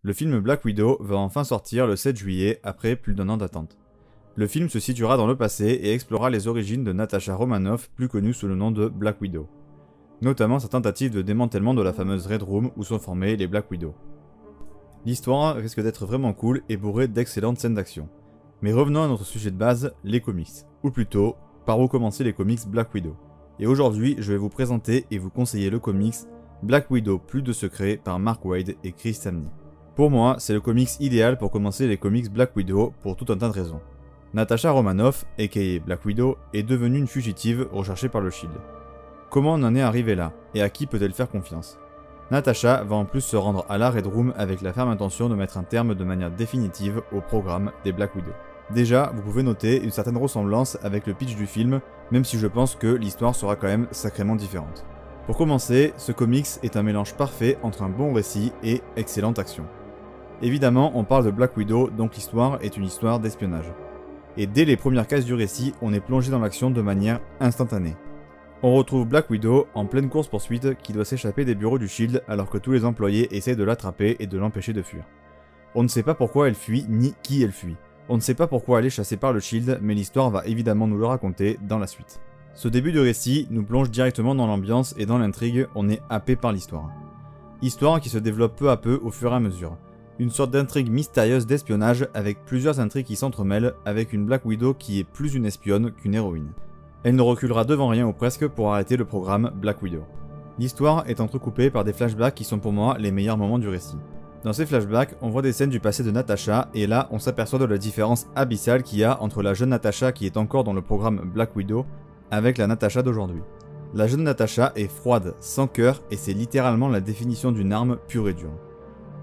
Le film Black Widow va enfin sortir le 7 juillet après plus d'1 an d'attente. Le film se situera dans le passé et explorera les origines de Natasha Romanoff, plus connue sous le nom de Black Widow. Notamment sa tentative de démantèlement de la fameuse Red Room où sont formés les Black Widow. L'histoire risque d'être vraiment cool et bourrée d'excellentes scènes d'action. Mais revenons à notre sujet de base, les comics. Ou plutôt, par où commencer les comics Black Widow. Et aujourd'hui, je vais vous présenter et vous conseiller le comics Black Widow Plus de secrets par Mark Waid et Chris Samnee. Pour moi, c'est le comics idéal pour commencer les comics Black Widow pour tout un tas de raisons. Natasha Romanoff, aka Black Widow, est devenue une fugitive recherchée par le Shield. Comment on en est arrivé là, et à qui peut-elle faire confiance? Natasha va en plus se rendre à la Red Room avec la ferme intention de mettre un terme de manière définitive au programme des Black Widow. Déjà, vous pouvez noter une certaine ressemblance avec le pitch du film, même si je pense que l'histoire sera quand même sacrément différente. Pour commencer, ce comics est un mélange parfait entre un bon récit et excellente action. Évidemment, on parle de Black Widow, donc l'histoire est une histoire d'espionnage. Et dès les premières cases du récit, on est plongé dans l'action de manière instantanée. On retrouve Black Widow en pleine course-poursuite qui doit s'échapper des bureaux du Shield alors que tous les employés essaient de l'attraper et de l'empêcher de fuir. On ne sait pas pourquoi elle fuit ni qui elle fuit. On ne sait pas pourquoi elle est chassée par le Shield, mais l'histoire va évidemment nous le raconter dans la suite. Ce début de récit nous plonge directement dans l'ambiance et dans l'intrigue, on est happé par l'histoire. Histoire qui se développe peu à peu au fur et à mesure. Une sorte d'intrigue mystérieuse d'espionnage avec plusieurs intrigues qui s'entremêlent avec une Black Widow qui est plus une espionne qu'une héroïne. Elle ne reculera devant rien ou presque pour arrêter le programme Black Widow. L'histoire est entrecoupée par des flashbacks qui sont pour moi les meilleurs moments du récit. Dans ces flashbacks, on voit des scènes du passé de Natasha et là on s'aperçoit de la différence abyssale qu'il y a entre la jeune Natasha qui est encore dans le programme Black Widow avec la Natasha d'aujourd'hui. La jeune Natasha est froide, sans cœur et c'est littéralement la définition d'une arme pure et dure.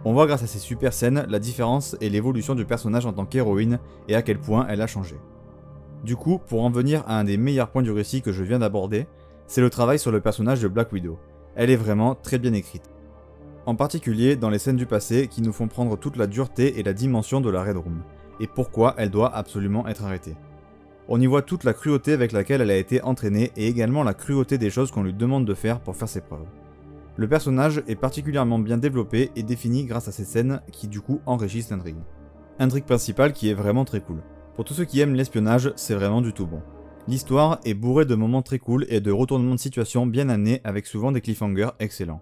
On voit grâce à ces super scènes la différence et l'évolution du personnage en tant qu'héroïne et à quel point elle a changé. Du coup, pour en venir à un des meilleurs points du récit que je viens d'aborder, c'est le travail sur le personnage de Black Widow. Elle est vraiment très bien écrite. En particulier dans les scènes du passé qui nous font prendre toute la dureté et la dimension de la Red Room, et pourquoi elle doit absolument être arrêtée. On y voit toute la cruauté avec laquelle elle a été entraînée et également la cruauté des choses qu'on lui demande de faire pour faire ses preuves. Le personnage est particulièrement bien développé et défini grâce à ces scènes qui du coup enrichissent l'intrigue. Intrigue principale qui est vraiment très cool. Pour tous ceux qui aiment l'espionnage, c'est vraiment du tout bon. L'histoire est bourrée de moments très cool et de retournements de situation bien amenés avec souvent des cliffhangers excellents.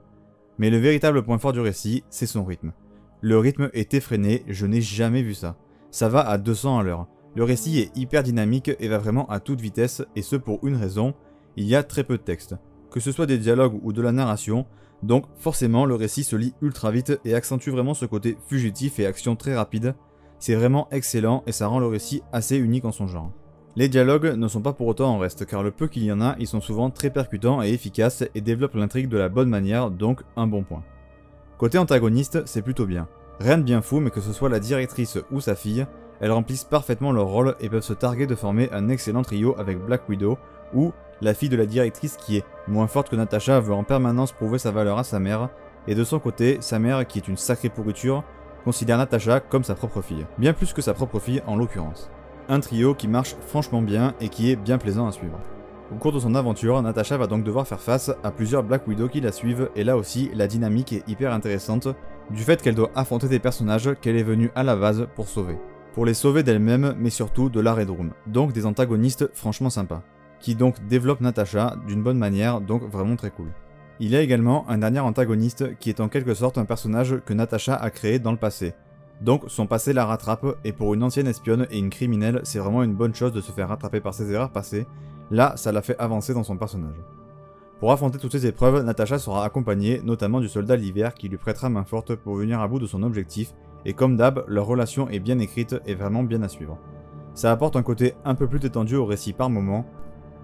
Mais le véritable point fort du récit, c'est son rythme. Le rythme est effréné, je n'ai jamais vu ça. Ça va à 200 à l'heure. Le récit est hyper dynamique et va vraiment à toute vitesse, et ce pour une raison, il y a très peu de texte. Que ce soit des dialogues ou de la narration, donc forcément le récit se lit ultra vite et accentue vraiment ce côté fugitif et action très rapide. C'est vraiment excellent et ça rend le récit assez unique en son genre. Les dialogues ne sont pas pour autant en reste car le peu qu'il y en a, ils sont souvent très percutants et efficaces et développent l'intrigue de la bonne manière, donc un bon point. Côté antagoniste, c'est plutôt bien. Rien de bien fou, mais que ce soit la directrice ou sa fille, elles remplissent parfaitement leur rôle et peuvent se targuer de former un excellent trio avec Black Widow, ou la fille de la directrice qui est moins forte que Natasha veut en permanence prouver sa valeur à sa mère, et de son côté, sa mère, qui est une sacrée pourriture, considère Natasha comme sa propre fille. Bien plus que sa propre fille en l'occurrence. Un trio qui marche franchement bien et qui est bien plaisant à suivre. Au cours de son aventure, Natasha va donc devoir faire face à plusieurs Black Widow qui la suivent, et là aussi, la dynamique est hyper intéressante, du fait qu'elle doit affronter des personnages qu'elle est venue à la base pour sauver. Pour les sauver d'elle-même, mais surtout de la Red Room, donc des antagonistes franchement sympas, qui donc développent Natasha d'une bonne manière, donc vraiment très cool. Il y a également un dernier antagoniste qui est en quelque sorte un personnage que Natasha a créé dans le passé. Donc son passé la rattrape, et pour une ancienne espionne et une criminelle, c'est vraiment une bonne chose de se faire rattraper par ses erreurs passées. Là, ça l'a fait avancer dans son personnage. Pour affronter toutes ces épreuves, Natasha sera accompagnée notamment du soldat l'hiver qui lui prêtera main forte pour venir à bout de son objectif, et comme d'hab, leur relation est bien écrite et vraiment bien à suivre. Ça apporte un côté un peu plus détendu au récit par moment.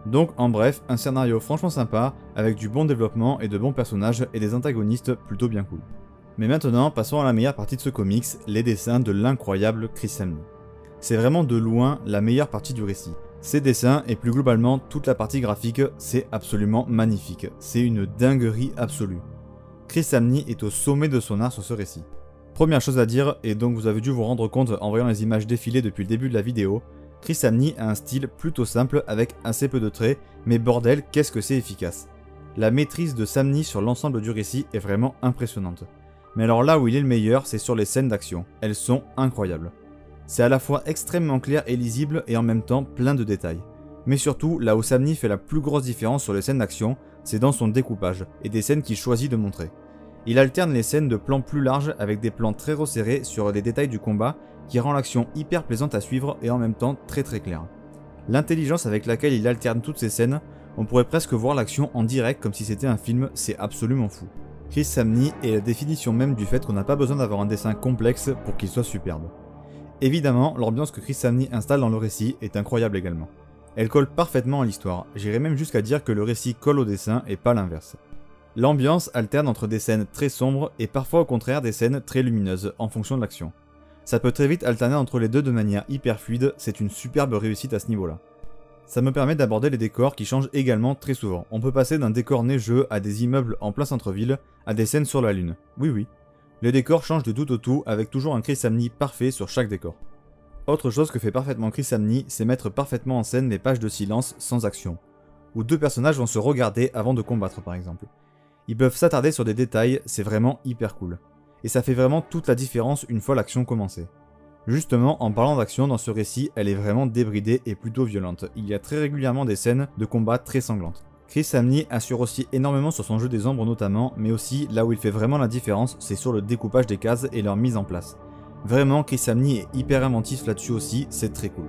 Donc en bref, un scénario franchement sympa, avec du bon développement et de bons personnages et des antagonistes plutôt bien cool. Mais maintenant, passons à la meilleure partie de ce comics, les dessins de l'incroyable Chris Samnee. C'est vraiment de loin la meilleure partie du récit. Ces dessins et plus globalement toute la partie graphique, c'est absolument magnifique. C'est une dinguerie absolue. Chris Samnee est au sommet de son art sur ce récit. Première chose à dire, et donc vous avez dû vous rendre compte en voyant les images défiler depuis le début de la vidéo, Chris Samnee a un style plutôt simple avec assez peu de traits, mais bordel, qu'est-ce que c'est efficace. La maîtrise de Samnee sur l'ensemble du récit est vraiment impressionnante. Mais alors là où il est le meilleur, c'est sur les scènes d'action. Elles sont incroyables. C'est à la fois extrêmement clair et lisible et en même temps plein de détails. Mais surtout, là où Sam Neill fait la plus grosse différence sur les scènes d'action, c'est dans son découpage et des scènes qu'il choisit de montrer. Il alterne les scènes de plans plus larges avec des plans très resserrés sur les détails du combat qui rend l'action hyper plaisante à suivre et en même temps très claire. L'intelligence avec laquelle il alterne toutes ces scènes, on pourrait presque voir l'action en direct comme si c'était un film, c'est absolument fou. Chris Samnee est la définition même du fait qu'on n'a pas besoin d'avoir un dessin complexe pour qu'il soit superbe. Évidemment, l'ambiance que Chris Samnee installe dans le récit est incroyable également. Elle colle parfaitement à l'histoire, j'irais même jusqu'à dire que le récit colle au dessin et pas l'inverse. L'ambiance alterne entre des scènes très sombres et parfois au contraire des scènes très lumineuses en fonction de l'action. Ça peut très vite alterner entre les deux de manière hyper fluide, c'est une superbe réussite à ce niveau-là. Ça me permet d'aborder les décors qui changent également très souvent. On peut passer d'un décor neigeux à des immeubles en plein centre-ville, à des scènes sur la lune. Oui. Les décors changent de tout au tout avec toujours un Chris Samnee parfait sur chaque décor. Autre chose que fait parfaitement Chris Samnee, c'est mettre parfaitement en scène les pages de silence sans action, où deux personnages vont se regarder avant de combattre par exemple. Ils peuvent s'attarder sur des détails, c'est vraiment hyper cool. Et ça fait vraiment toute la différence une fois l'action commencée. Justement, en parlant d'action dans ce récit, elle est vraiment débridée et plutôt violente. Il y a très régulièrement des scènes de combat très sanglantes. Chris Samnee assure aussi énormément sur son jeu des ombres notamment, mais aussi là où il fait vraiment la différence, c'est sur le découpage des cases et leur mise en place. Vraiment, Chris Samnee est hyper inventif là-dessus aussi, c'est très cool.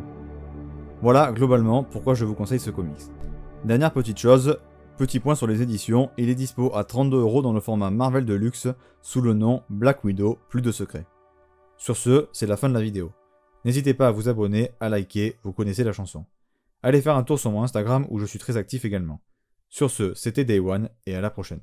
Voilà, globalement, pourquoi je vous conseille ce comics. Dernière petite chose, petit point sur les éditions, il est dispo à 32€ dans le format Marvel Deluxe, sous le nom Black Widow, plus de secrets. Sur ce, c'est la fin de la vidéo. N'hésitez pas à vous abonner, à liker, vous connaissez la chanson. Allez faire un tour sur mon Instagram où je suis très actif également. Sur ce, c'était Day One et à la prochaine.